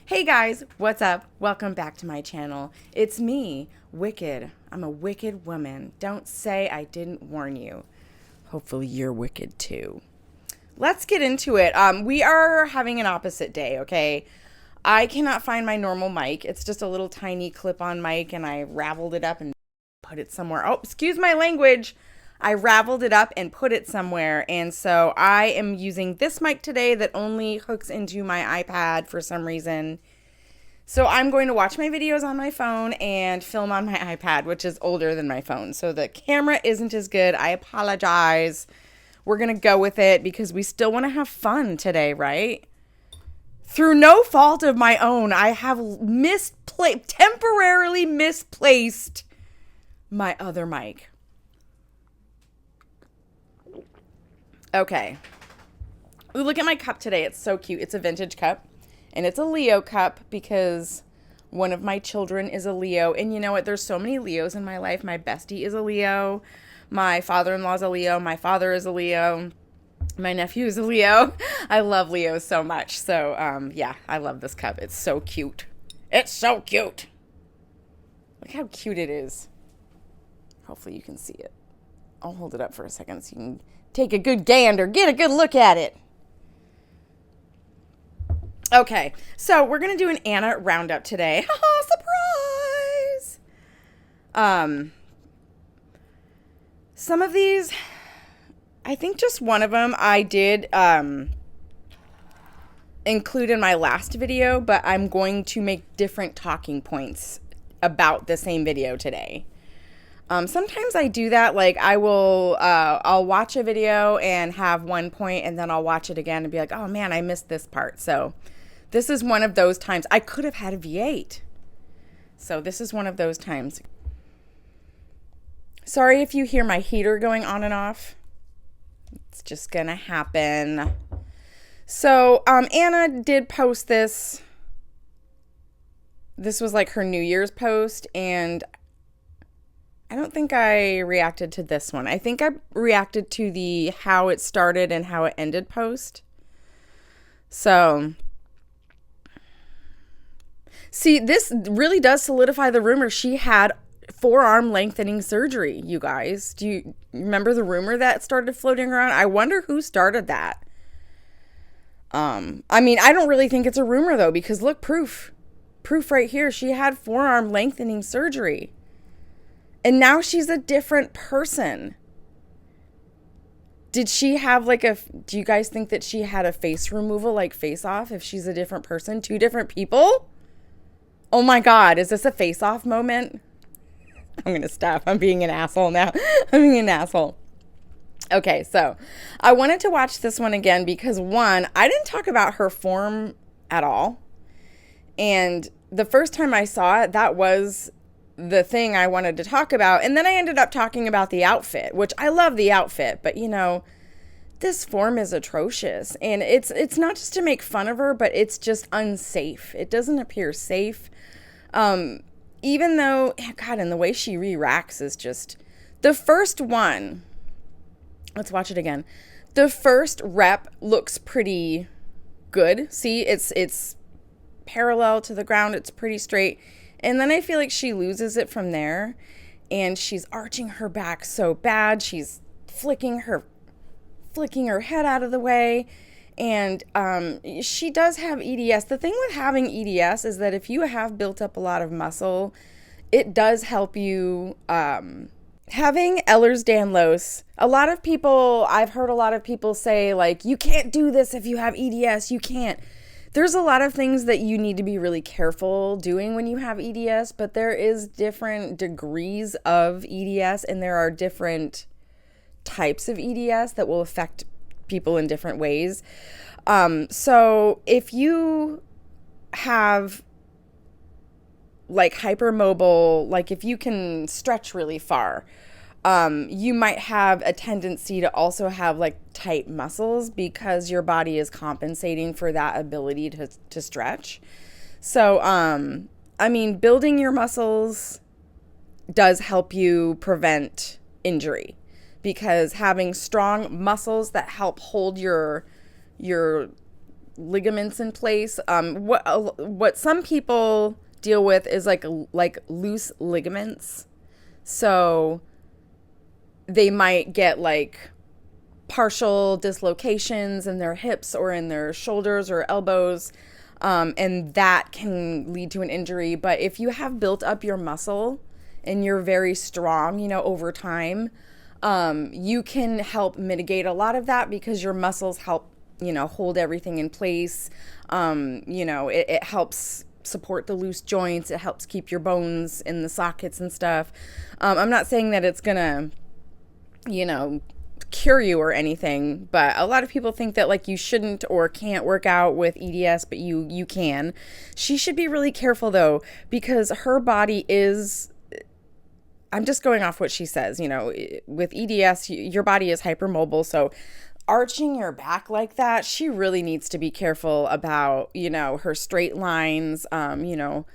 Hey guys, what's up? Welcome back to my channel. It's me, Wicked. I'm a wicked woman. Don't say I didn't warn you. Hopefully you're wicked too. Let's get into it. We are having an opposite day, okay? I cannot find my normal mic. It's just a little tiny clip-on mic and I raveled it up and put it somewhere. Oh, excuse my language. I raveled it up and put it somewhere. And so I am using this mic today that only hooks into my iPad for some reason. So I'm going to watch my videos on my phone and film on my iPad, which is older than my phone. So the camera isn't as good. I apologize. We're going to go with it because we still want to have fun today, right? Through no fault of my own, I have temporarily misplaced my other mic. Okay. Ooh, look at my cup today. It's so cute. It's a vintage cup. And it's a Leo cup because one of my children is a Leo. And you know what? There's so many Leos in my life. My bestie is a Leo. My father-in-law is a Leo. My father is a Leo. My nephew is a Leo. I love Leos so much. So, yeah, I love this cup. It's so cute. It's so cute. Look how cute it is. Hopefully you can see it. I'll hold it up for a second so you can take a good gander. Get a good look at it. Okay, so we're going to do an Anna roundup today. Surprise! Some of these, I think just one of them I did include in my last video, but I'm going to make different talking points about the same video today. Sometimes I do that, like I'll watch a video and have one point and then I'll watch it again and be like, oh man, I missed this part. So this is one of those times. I could have had a V8. So this is one of those times. Sorry if you hear my heater going on and off. It's just gonna happen. So Anna did post this. This was like her New Year's post, and I don't think I reacted to this one. I think I reacted to the how it started and how it ended post. So, see, this really does solidify the rumor. She had forearm lengthening surgery, you guys. Do you remember the rumor that started floating around? I wonder who started that. I mean, I don't really think it's a rumor, though, because look, proof. Proof right here. She had forearm lengthening surgery. And now she's a different person. Did she have do you guys think that she had a face removal, like Face Off, if she's a different person? Two different people? Oh my God, is this a Face Off moment? I'm going to stop. I'm being an asshole now. I'm being an asshole. Okay, so I wanted to watch this one again because one, I didn't talk about her form at all. And the first time I saw it, that was the thing I wanted to talk about. And then I ended up talking about the outfit, which I love the outfit, but you know, this form is atrocious. And it's not just to make fun of her, but it's just unsafe. It doesn't appear safe. Even though, God, and the way she re-racks is just, the first one, let's watch it again. The first rep looks pretty good. See, it's parallel to the ground. It's pretty straight. And then I feel like she loses it from there, and she's arching her back so bad. She's flicking her head out of the way, and she does have EDS. The thing with having EDS is that if you have built up a lot of muscle, it does help you. Having Ehlers-Danlos, I've heard a lot of people say, like, you can't do this if you have EDS. You can't. There's a lot of things that you need to be really careful doing when you have EDS, but there is different degrees of EDS, and there are different types of EDS that will affect people in different ways. So if you have like hypermobile, like if you can stretch really far, you might have a tendency to also have like tight muscles because your body is compensating for that ability to stretch. So, I mean, building your muscles does help you prevent injury because having strong muscles that help hold your ligaments in place. What some people deal with is like loose ligaments. So they might get like partial dislocations in their hips or in their shoulders or elbows, and that can lead to an injury. But if you have built up your muscle and you're very strong, you know, over time, you can help mitigate a lot of that because your muscles help, you know, hold everything in place. You know, it helps support the loose joints. It helps keep your bones in the sockets and stuff. I'm not saying that it's gonna, you know, cure you or anything, but a lot of people think that like you shouldn't or can't work out with EDS, but you can. She should be really careful though, because her body is, I'm just going off what she says, you know, with EDS, your body is hypermobile. So arching your back like that, she really needs to be careful about, you know, her straight lines. You know,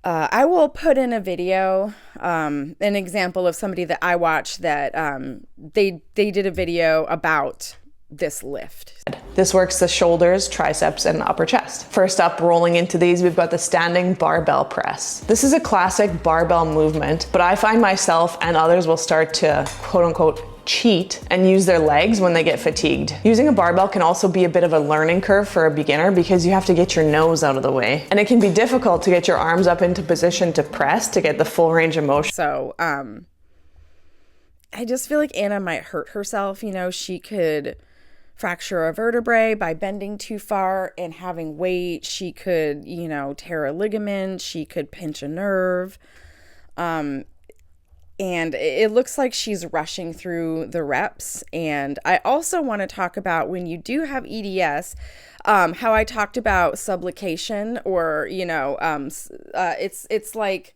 I will put in a video, an example of somebody that I watched that they did a video about this lift. This works the shoulders, triceps, and upper chest. First up, rolling into these, we've got the standing barbell press. This is a classic barbell movement, but I find myself and others will start to quote unquote cheat and use their legs when they get fatigued. Using a barbell can also be a bit of a learning curve for a beginner because you have to get your nose out of the way. And it can be difficult to get your arms up into position to press to get the full range of motion. So, I just feel like Anna might hurt herself. You know, she could fracture a vertebrae by bending too far and having weight. She could, you know, tear a ligament. She could pinch a nerve. And it looks like she's rushing through the reps. And I also want to talk about when you do have EDS, how I talked about subluxation, or, you know, it's like,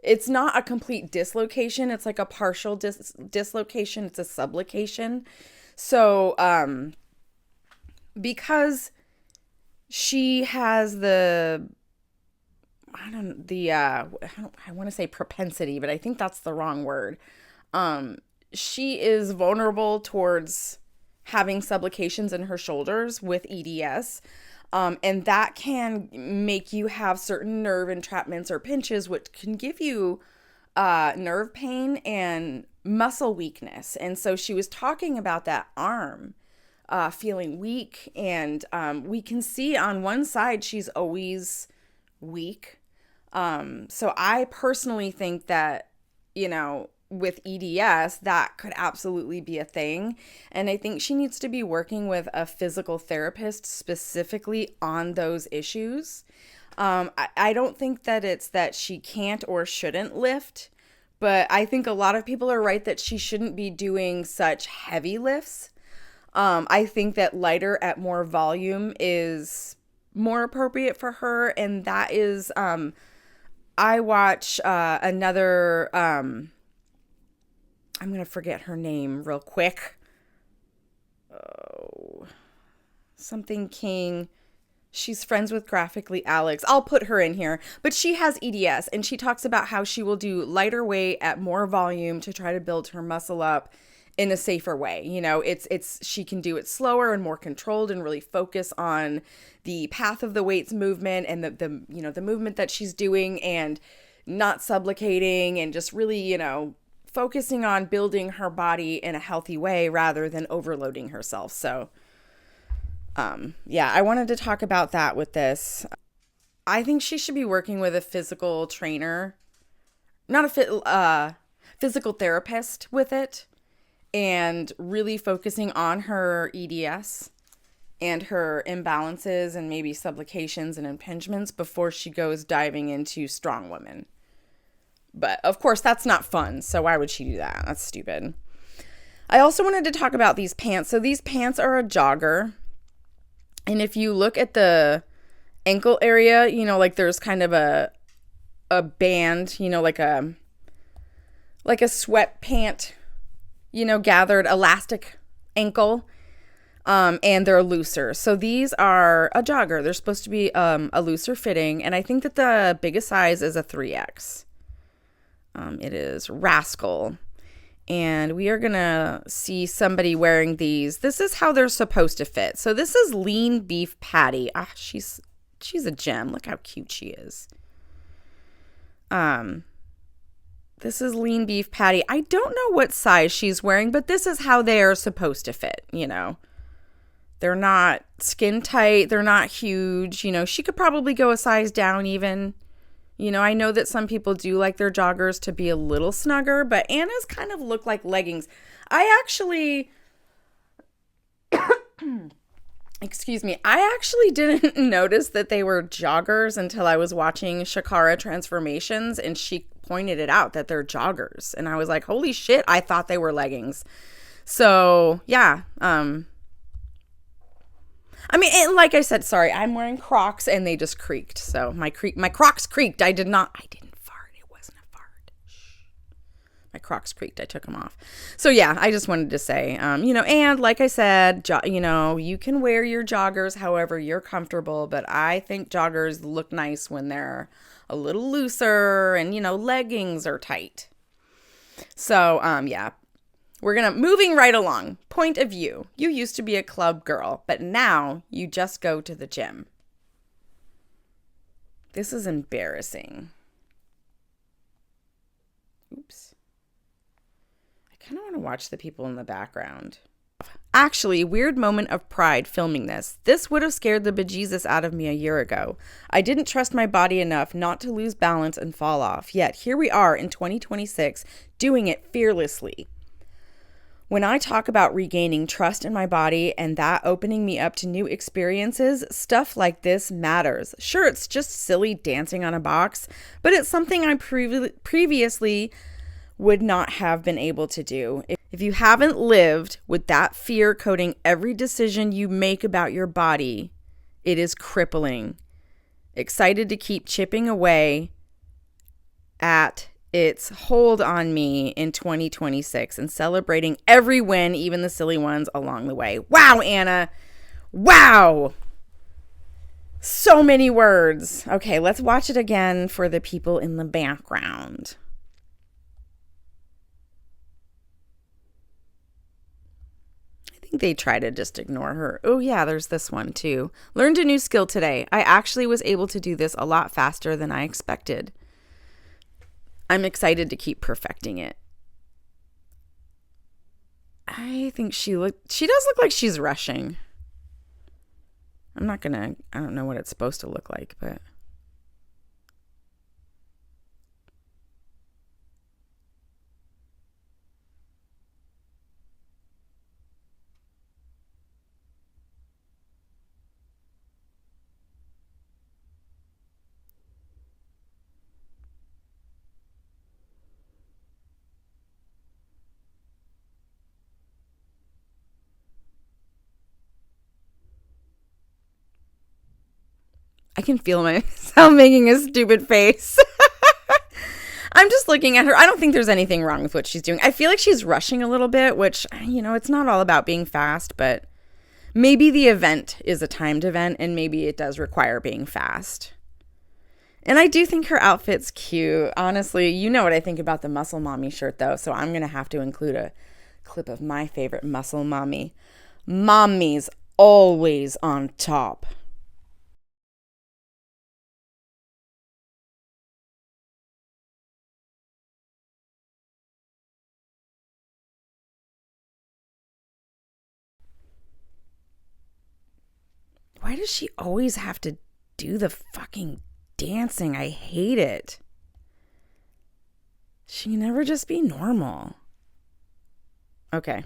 it's not a complete dislocation. It's like a partial dislocation. It's a subluxation. So, because she has I want to say propensity, but I think that's the wrong word. She is vulnerable towards having subluxations in her shoulders with EDS. And that can make you have certain nerve entrapments or pinches, which can give you nerve pain and muscle weakness. And so she was talking about that arm feeling weak. And we can see on one side she's always weak. So I personally think that, you know, with EDS, that could absolutely be a thing. And I think she needs to be working with a physical therapist specifically on those issues. I don't think that it's that she can't or shouldn't lift, but I think a lot of people are right that she shouldn't be doing such heavy lifts. I think that lighter at more volume is more appropriate for her. And that is, I watch another, I'm going to forget her name real quick. Oh, something King. She's friends with Graphically Alex. I'll put her in here. But she has EDS, and she talks about how she will do lighter weight at more volume to try to build her muscle up in a safer way. You know, she can do it slower and more controlled and really focus on the path of the weight's movement and the you know, the movement that she's doing, and not subluxating, and just really, you know, focusing on building her body in a healthy way rather than overloading herself. So, yeah, I wanted to talk about that with this. I think she should be working with a physical trainer, not a physical therapist with it, and really focusing on her EDS and her imbalances and maybe subluxations and impingements before she goes diving into strong women. But of course, that's not fun. So why would she do that? That's stupid. I also wanted to talk about these pants. So these pants are a jogger. And if you look at the ankle area, you know, like there's kind of a band, you know, like a sweat pant, you know, gathered elastic ankle, and they're looser. So these are a jogger. They're supposed to be a looser fitting, and I think that the biggest size is a 3X. It is Rascal, And we are going to see somebody wearing these. This is how they're supposed to fit. So this is lean beef patty. Ah, she's a gem. Look how cute she is. This is lean beef patty. I don't know what size she's wearing, but this is how they are supposed to fit, you know. They're not skin tight. They're not huge. You know, she could probably go a size down even. You know, I know that some people do like their joggers to be a little snugger, but Anna's kind of look like leggings. I actually, excuse me, I actually didn't notice that they were joggers until I was watching Shakara Transformations, and she pointed it out that they're joggers. And I was like, holy shit, I thought they were leggings. So, yeah, I mean, and like I said, sorry, I'm wearing Crocs and they just creaked. So my Crocs creaked. I didn't fart. It wasn't a fart. Shh. My Crocs creaked. I took them off. So yeah, I just wanted to say, you know, and like I said, you know, you can wear your joggers however you're comfortable, but I think joggers look nice when they're a little looser and, you know, leggings are tight. So, yeah. We're moving right along. Point of view. You used to be a club girl, but now you just go to the gym. This is embarrassing. Oops. I kind of want to watch the people in the background. Actually, weird moment of pride filming this. This would have scared the bejesus out of me a year ago. I didn't trust my body enough not to lose balance and fall off. Yet here we are in 2026 doing it fearlessly. When I talk about regaining trust in my body and that opening me up to new experiences, stuff like this matters. Sure, it's just silly dancing on a box, but it's something I previously would not have been able to do. If you haven't lived with that fear coating every decision you make about your body, it is crippling. Excited to keep chipping away at its hold on me in 2026 and celebrating every win, even the silly ones along the way. Wow, Anna. Wow. So many words. Okay, let's watch it again for the people in the background. I think they try to just ignore her. Oh yeah, there's this one too. Learned a new skill today. I actually was able to do this a lot faster than I expected. I'm excited to keep perfecting it. I think she does look like she's rushing. I don't know what it's supposed to look like, but. I can feel myself making a stupid face. I'm just looking at her. I don't think there's anything wrong with what she's doing. I feel like she's rushing a little bit, which, you know, it's not all about being fast, but maybe the event is a timed event and maybe it does require being fast. And I do think her outfit's cute. Honestly, you know what I think about the Muscle Mommy shirt, though, so I'm going to have to include a clip of my favorite Muscle Mommy. Mommy's always on top. Why does she always have to do the fucking dancing? I hate it. She can never just be normal. Okay.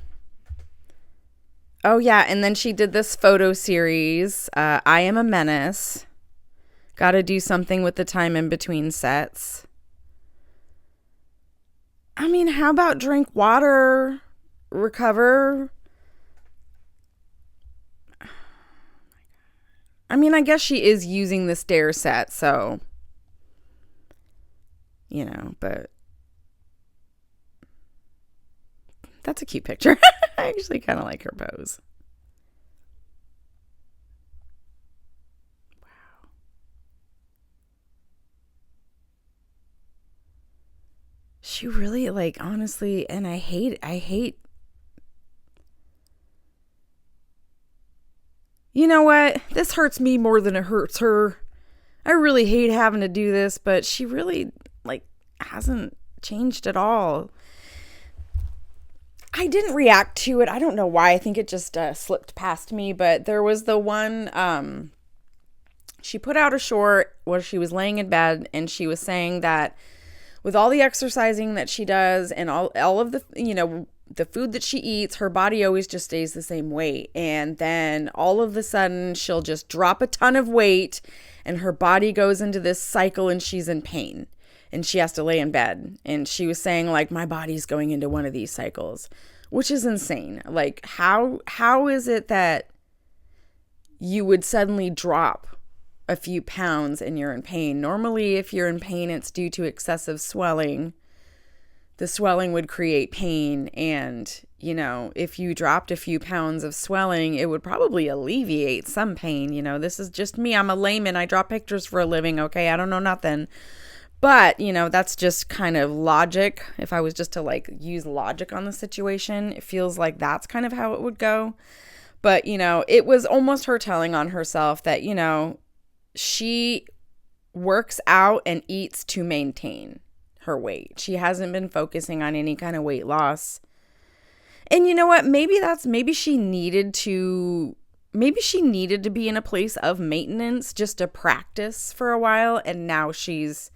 Oh, yeah. And then she did this photo series. I Am a Menace. Got to do something with the time in between sets. I mean, how about drink water, recover? I mean, I guess she is using the stair set, so, you know, but that's a cute picture. I actually kind of like her pose. Wow. she really, like, honestly, and I hate, you know what? This hurts me more than it hurts her. I really hate having to do this, but she really, like, hasn't changed at all. I didn't react to it. I don't know why. I think it just slipped past me, but there was the one, she put out a short where she was laying in bed and she was saying that with all the exercising that she does and all of the, the food that she eats, her body always just stays the same weight. And then all of a sudden she'll just drop a ton of weight and her body goes into this cycle and she's in pain and she has to lay in bed. And she was saying, like, my body's going into one of these cycles, which is insane. Like, how is it that you would suddenly drop a few pounds and you're in pain? Normally, if you're in pain, it's due to excessive swelling. The swelling would create pain. And, if you dropped a few pounds of swelling, it would probably alleviate some pain. This is just me. I'm a layman. I draw pictures for a living. Okay. I don't know nothing. But, that's just kind of logic. If I was just to, like, use logic on the situation, it feels like that's kind of how it would go. But, it was almost her telling on herself that, she works out and eats to maintain her weight. She hasn't been focusing on any kind of weight loss. And you know what? Maybe she needed to be in a place of maintenance just to practice for a while. And now she's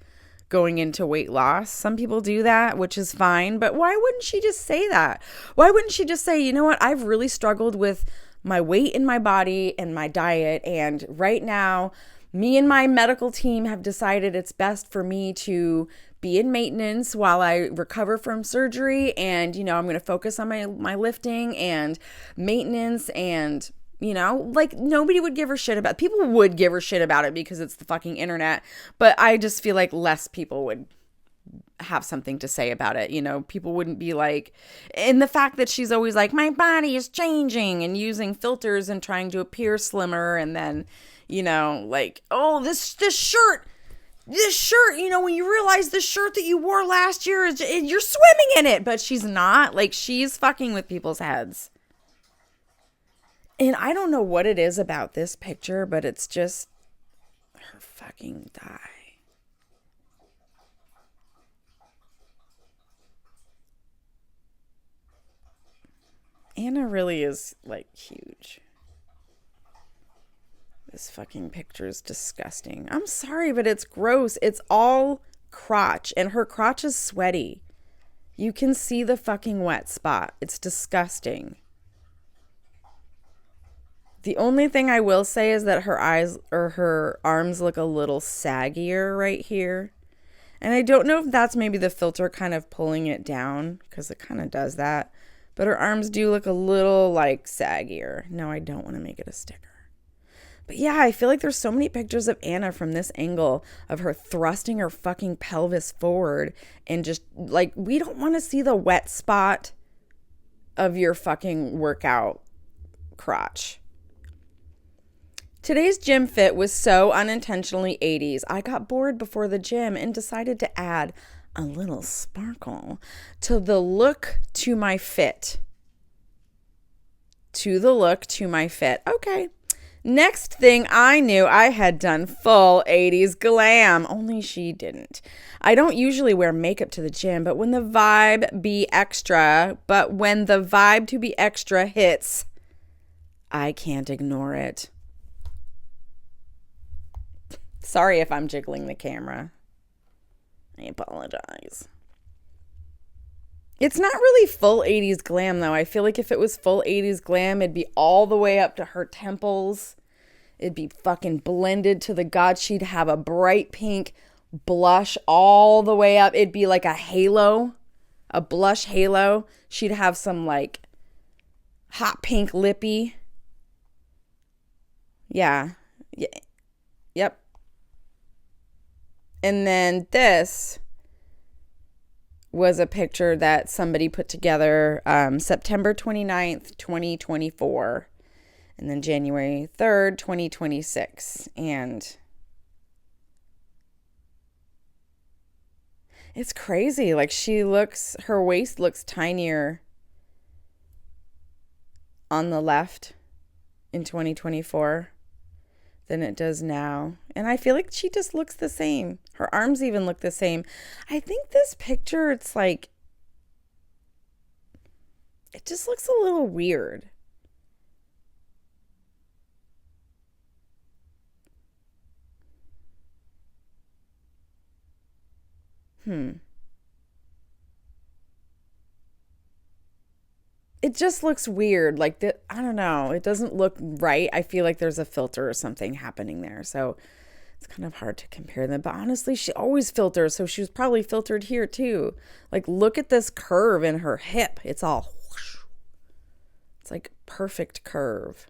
going into weight loss. Some people do that, which is fine. But why wouldn't she just say that? Why wouldn't she just say, you know what? I've really struggled with my weight in my body and my diet. And right now, me and my medical team have decided it's best for me to be in maintenance while I recover from surgery. And, I'm going to focus on my lifting and maintenance. And, like, nobody would give her shit about it. People would give her shit about it because it's the fucking internet. But I just feel like less people would have something to say about it. People wouldn't be like, and the fact that she's always like, my body is changing and using filters and trying to appear slimmer. And then, like, oh, this shirt, when you realize the shirt that you wore last year is, you're swimming in it, but she's not. Like, she's fucking with people's heads. And I don't know what it is about this picture, but it's just her fucking thigh. Anna really is, like, huge. This fucking picture is disgusting. I'm sorry, but it's gross. It's all crotch, and her crotch is sweaty. You can see the fucking wet spot. It's disgusting. The only thing I will say is that her eyes or her arms look a little saggier right here. And I don't know if that's maybe the filter kind of pulling it down, because it kind of does that. But her arms do look a little, like, saggier. No, I don't want to make it a sticker. But yeah, I feel like there's so many pictures of Anna from this angle of her thrusting her fucking pelvis forward and just, like, we don't want to see the wet spot of your fucking workout crotch. Today's gym fit was so unintentionally 80s. I got bored before the gym and decided to add a little sparkle to the look to my fit. Okay. Next thing I knew, I had done full 80s glam, only she didn't. I don't usually wear makeup to the gym, but when the vibe to be extra hits, I can't ignore it. Sorry if I'm jiggling the camera. I apologize. It's not really full 80s glam, though. I feel like if it was full 80s glam, it'd be all the way up to her temples. It'd be fucking blended to the god. She'd have a bright pink blush all the way up. It'd be like a halo, a blush halo. She'd have some, like, hot pink lippy. Yeah. Yep. And then this was a picture that somebody put together September 29th, 2024. And then January 3rd, 2026. And It's crazy. Like her waist looks tinier on the left in 2024 than it does now. And I feel like she just looks the same. Her arms even look the same. I think this picture, it's like, it just looks a little weird. It just looks weird. Like that, I don't know. It doesn't look right. I feel like there's a filter or something happening there. So it's kind of hard to compare them. But honestly, she always filters, so she was probably filtered here too. Like, look at this curve in her hip. It's all whoosh. It's like perfect curve.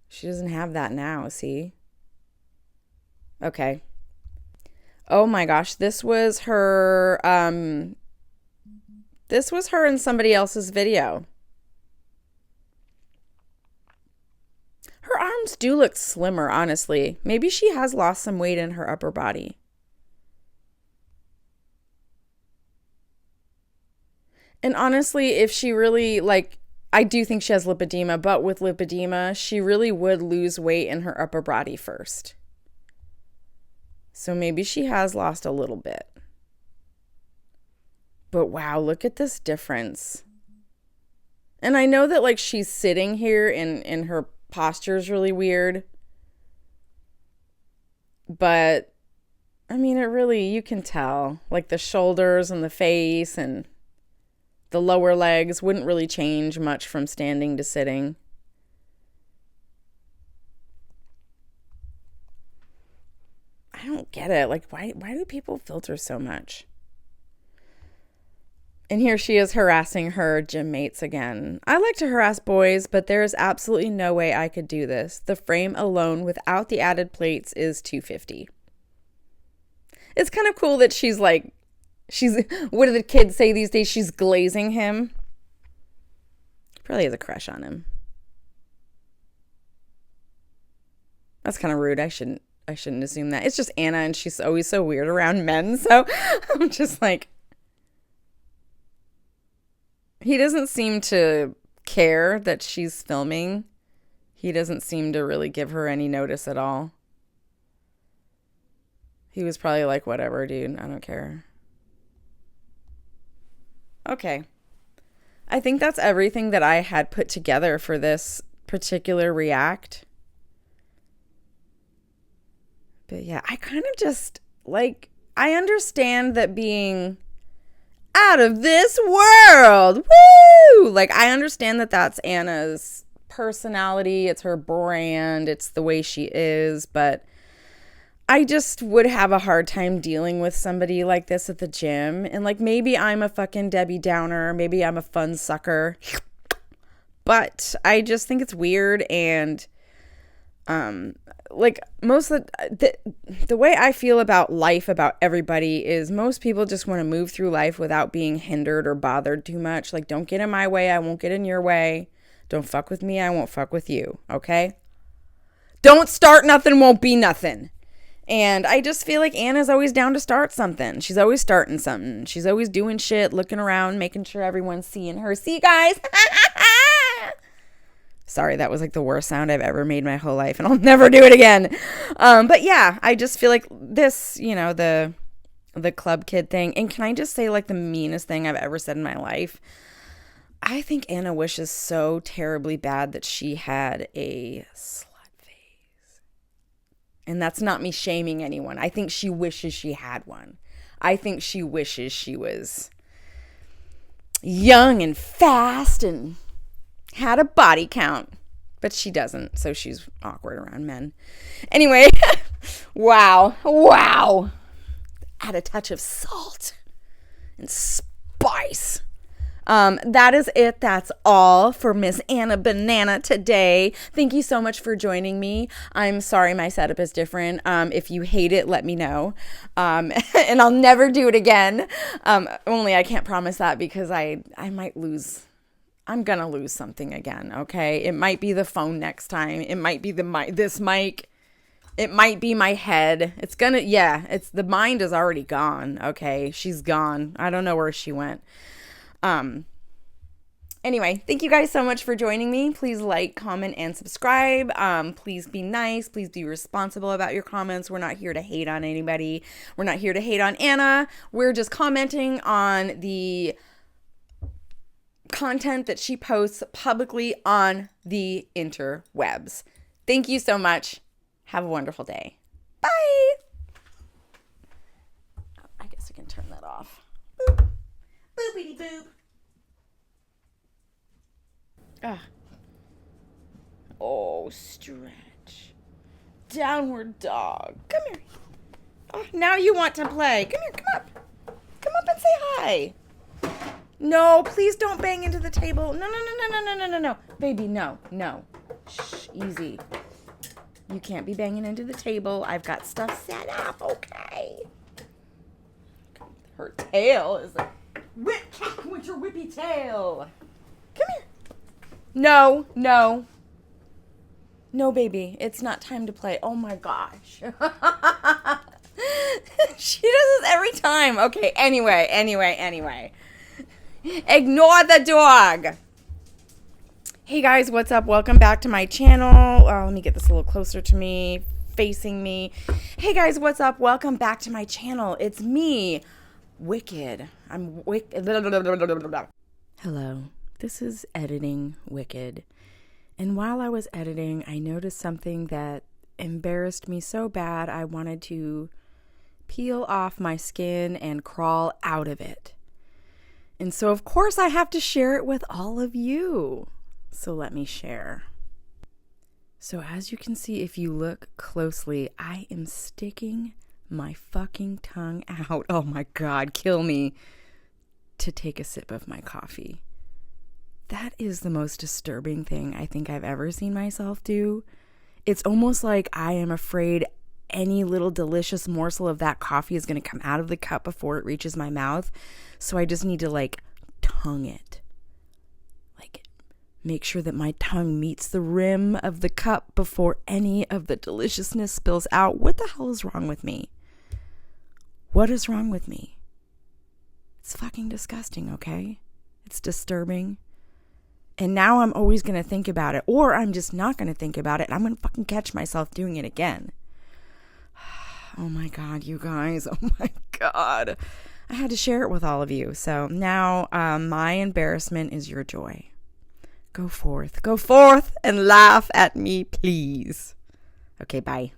She doesn't have that now, see? Okay. Oh my gosh, this was her in somebody else's video. Her arms do look slimmer, honestly. Maybe she has lost some weight in her upper body. And honestly, if she really, like, I do think she has lipedema, but with lipedema, she really would lose weight in her upper body first. So maybe she has lost a little bit. But wow, look at this difference. And I know that, like, she's sitting here and her posture is really weird. But, I mean, it really, you can tell. Like, the shoulders and the face and the lower legs wouldn't really change much from standing to sitting. I don't get it. Like, why do people filter so much? And here she is harassing her gym mates again. I like to harass boys, but there is absolutely no way I could do this. The frame alone without the added plates is $250. It's kind of cool that she's what do the kids say these days? She's glazing him. Probably has a crush on him. That's kind of rude. I shouldn't assume that. It's just Anna, and she's always so weird around men. So I'm just like, he doesn't seem to care that she's filming. He doesn't seem to really give her any notice at all. He was probably like, whatever, dude, I don't care. Okay. I think that's everything that I had put together for this particular react. But yeah, I kind of just, like, I understand that being out of this world, woo! Like, I understand that that's Anna's personality. It's her brand. It's the way she is. But I just would have a hard time dealing with somebody like this at the gym. And, like, maybe I'm a fucking Debbie Downer. Maybe I'm a fun sucker. But I just think it's weird. And like, most of the way I feel about life, about everybody, is most people just want to move through life without being hindered or bothered too much. Like, don't get in my way, I won't get in your way. Don't fuck with me, I won't fuck with you. Okay? Don't start nothing, won't be nothing. And I just feel like Anna's always down to start something. She's always starting something. She's always doing shit, looking around, making sure everyone's seeing her. See, guys? Sorry, that was like the worst sound I've ever made my whole life, and I'll never do it again. But yeah, I just feel like this, you know, the club kid thing. And can I just say, like, the meanest thing I've ever said in my life? I think Anna wishes so terribly bad that she had a slut phase. And that's not me shaming anyone. I think she wishes she had one. I think she wishes she was young and fast and had a body count, but she doesn't, so she's awkward around men. Anyway, wow. Add a touch of salt and spice. That is it. That's all for Miss Anna Banana today. Thank you so much for joining me. I'm sorry my setup is different. If you hate it, let me know. And I'll never do it again. Only I can't promise that because I might lose. I'm going to lose something again, okay? It might be the phone next time. It might be this mic. It might be my head. It's the mind is already gone. Okay, she's gone. I don't know where she went. Anyway, thank you guys so much for joining me. Please like, comment, and subscribe. Please be nice. Please be responsible about your comments. We're not here to hate on anybody. We're not here to hate on Anna. We're just commenting on the content that she posts publicly on the interwebs. Thank you so much. Have a wonderful day. Bye. Oh, I guess I can turn that off. Boop. Boopity boop. Ah. Oh, stretch. Downward dog. Come here. Oh, now you want to play. Come here, come up. Come up and say hi. No, please don't bang into the table. No. Baby, no. Shh, easy. You can't be banging into the table. I've got stuff set up, okay? Her tail is a winter whippy tail. Come here. No, baby. It's not time to play. Oh, my gosh. She does this every time. Okay, anyway. Ignore the dog. Hey, guys, what's up? Welcome back to my channel. Let me get this a little closer to me, facing me. Hey, guys, what's up? Welcome back to my channel. It's me, Wicked. I'm Wicked. Hello. This is Editing Wicked. And while I was editing, I noticed something that embarrassed me so bad I wanted to peel off my skin and crawl out of it. And so, of course, I have to share it with all of you. So let me share. So as you can see, if you look closely, I am sticking my fucking tongue out. Oh my God, kill me. To take a sip of my coffee. That is the most disturbing thing I think I've ever seen myself do. It's almost like I am afraid any little delicious morsel of that coffee is going to come out of the cup before it reaches my mouth. So I just need to tongue it. Make sure that my tongue meets the rim of the cup before any of the deliciousness spills out. What the hell is wrong with me? What is wrong with me? It's fucking disgusting, okay? It's disturbing. And now I'm always going to think about it, or I'm just not going to think about it. I'm going to fucking catch myself doing it again. Oh my God, you guys. Oh my God. I had to share it with all of you. So now my embarrassment is your joy. Go forth and laugh at me, please. Okay, bye.